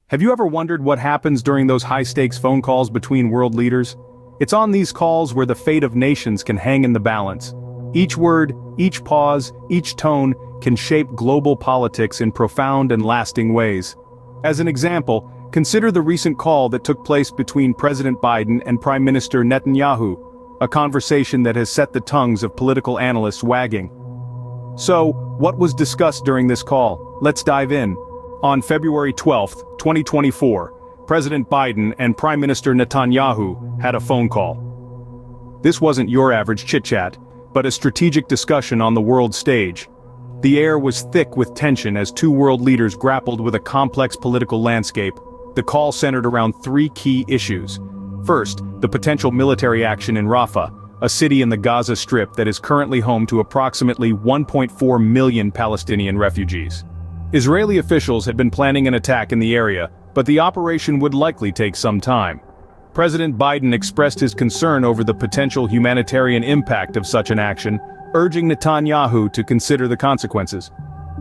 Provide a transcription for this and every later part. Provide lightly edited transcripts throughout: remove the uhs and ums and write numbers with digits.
Have you ever wondered what happens during those high-stakes phone calls between world leaders? It's on these calls where the fate of nations can hang in the balance. Each word, each pause, each tone can shape global politics in profound and lasting ways. As an example, consider the recent call that took place between President Biden and Prime Minister Netanyahu, a conversation that has set the tongues of political analysts wagging. So, what was discussed during this call? Let's dive in. On February 12, 2024, President Biden and Prime Minister Netanyahu had a phone call. This wasn't your average chit-chat, but a strategic discussion on the world stage. The air was thick with tension as two world leaders grappled with a complex political landscape. The call centered around three key issues. First, the potential military action in Rafah, a city in the Gaza Strip that is currently home to approximately 1.4 million Palestinian refugees. Israeli officials had been planning an attack in the area, but the operation would likely take some time. President Biden expressed his concern over the potential humanitarian impact of such an action, urging Netanyahu to consider the consequences.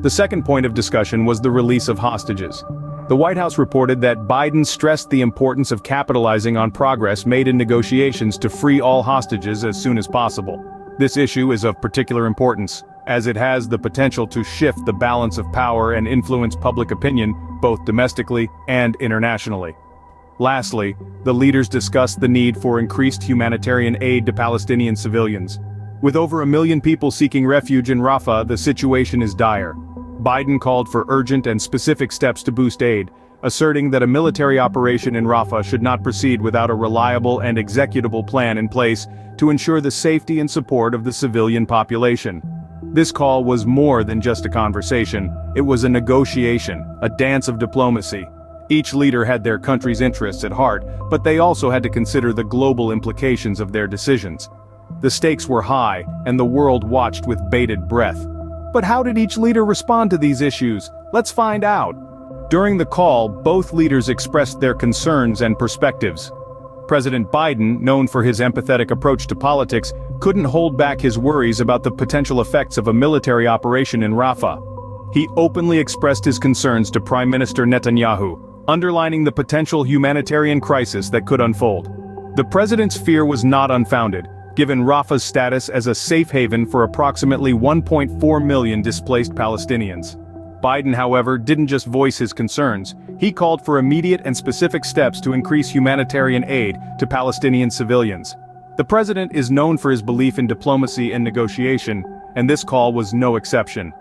The second point of discussion was the release of hostages. The White House reported that Biden stressed the importance of capitalizing on progress made in negotiations to free all hostages as soon as possible. This issue is of particular importance, as it has the potential to shift the balance of power and influence public opinion, both domestically and internationally. Lastly, the leaders discussed the need for increased humanitarian aid to Palestinian civilians. With over 1 million people seeking refuge in Rafah, the situation is dire. Biden called for urgent and specific steps to boost aid, asserting that a military operation in Rafah should not proceed without a reliable and executable plan in place to ensure the safety and support of the civilian population. This call was more than just a conversation, it was a negotiation, a dance of diplomacy. Each leader had their country's interests at heart, but they also had to consider the global implications of their decisions. The stakes were high, and the world watched with bated breath. But how did each leader respond to these issues? Let's find out. During the call, both leaders expressed their concerns and perspectives. President Biden, known for his empathetic approach to politics, couldn't hold back his worries about the potential effects of a military operation in Rafah. He openly expressed his concerns to Prime Minister Netanyahu, underlining the potential humanitarian crisis that could unfold. The president's fear was not unfounded, given Rafah's status as a safe haven for approximately 1.4 million displaced Palestinians. Biden, however, didn't just voice his concerns, he called for immediate and specific steps to increase humanitarian aid to Palestinian civilians. The president is known for his belief in diplomacy and negotiation, and this call was no exception.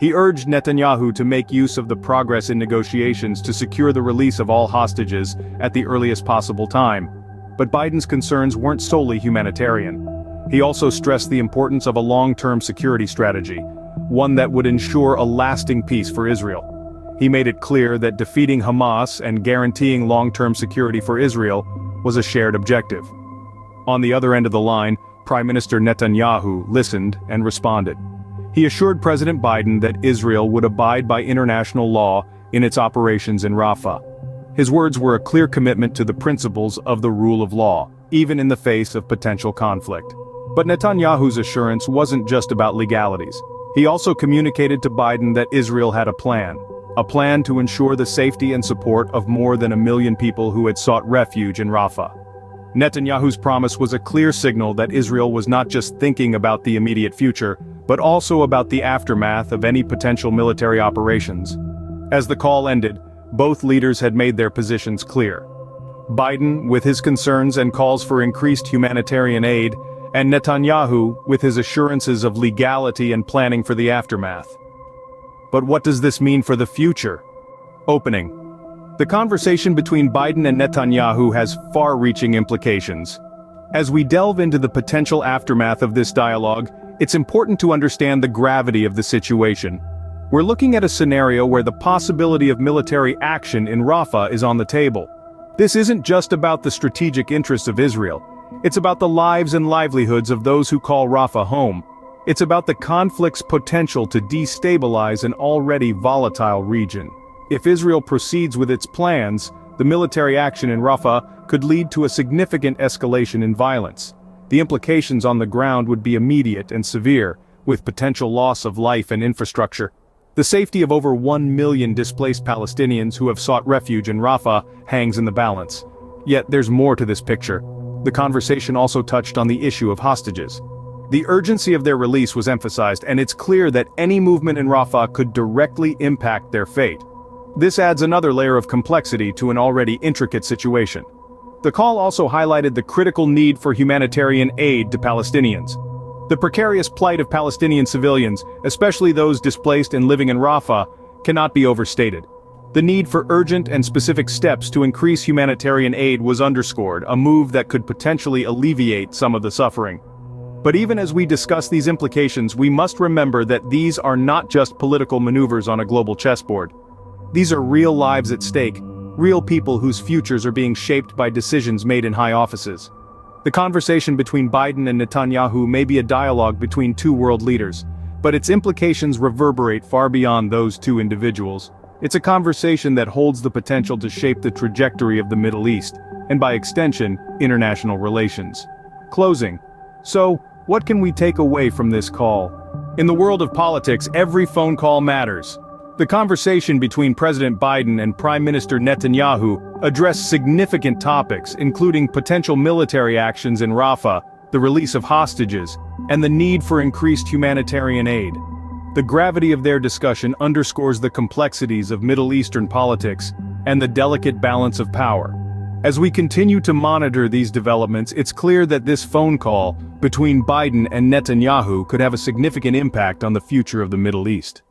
He urged Netanyahu to make use of the progress in negotiations to secure the release of all hostages at the earliest possible time. But Biden's concerns weren't solely humanitarian. He also stressed the importance of a long-term security strategy, one that would ensure a lasting peace for Israel. He made it clear that defeating Hamas and guaranteeing long-term security for Israel was a shared objective. On the other end of the line, Prime Minister Netanyahu listened and responded. He assured President Biden that Israel would abide by international law in its operations in Rafah. His words were a clear commitment to the principles of the rule of law, even in the face of potential conflict. But Netanyahu's assurance wasn't just about legalities. He also communicated to Biden that Israel had a plan to ensure the safety and support of more than 1 million people who had sought refuge in Rafah. Netanyahu's promise was a clear signal that Israel was not just thinking about the immediate future, but also about the aftermath of any potential military operations. As the call ended, both leaders had made their positions clear. Biden, with his concerns and calls for increased humanitarian aid, and Netanyahu, with his assurances of legality and planning for the aftermath. But what does this mean for the future? Opening. The conversation between Biden and Netanyahu has far-reaching implications. As we delve into the potential aftermath of this dialogue, it's important to understand the gravity of the situation. We're looking at a scenario where the possibility of military action in Rafah is on the table. This isn't just about the strategic interests of Israel. It's about the lives and livelihoods of those who call Rafah home. It's about the conflict's potential to destabilize an already volatile region. If Israel proceeds with its plans, the military action in Rafah could lead to a significant escalation in violence. The implications on the ground would be immediate and severe, with potential loss of life and infrastructure. The safety of over 1 million displaced Palestinians who have sought refuge in Rafah hangs in the balance. Yet there's more to this picture. The conversation also touched on the issue of hostages. The urgency of their release was emphasized, and it's clear that any movement in Rafah could directly impact their fate. This adds another layer of complexity to an already intricate situation. The call also highlighted the critical need for humanitarian aid to Palestinians. The precarious plight of Palestinian civilians, especially those displaced and living in Rafah, cannot be overstated. The need for urgent and specific steps to increase humanitarian aid was underscored, a move that could potentially alleviate some of the suffering. But even as we discuss these implications, we must remember that these are not just political maneuvers on a global chessboard. These are real lives at stake, real people whose futures are being shaped by decisions made in high offices. The conversation between Biden and Netanyahu may be a dialogue between two world leaders, but its implications reverberate far beyond those two individuals. It's a conversation that holds the potential to shape the trajectory of the Middle East, and by extension, international relations. Closing. So, what can we take away from this call? In the world of politics, every phone call matters. The conversation between President Biden and Prime Minister Netanyahu addressed significant topics, including potential military actions in Rafah, the release of hostages, and the need for increased humanitarian aid. The gravity of their discussion underscores the complexities of Middle Eastern politics and the delicate balance of power. As we continue to monitor these developments, it's clear that this phone call between Biden and Netanyahu could have a significant impact on the future of the Middle East.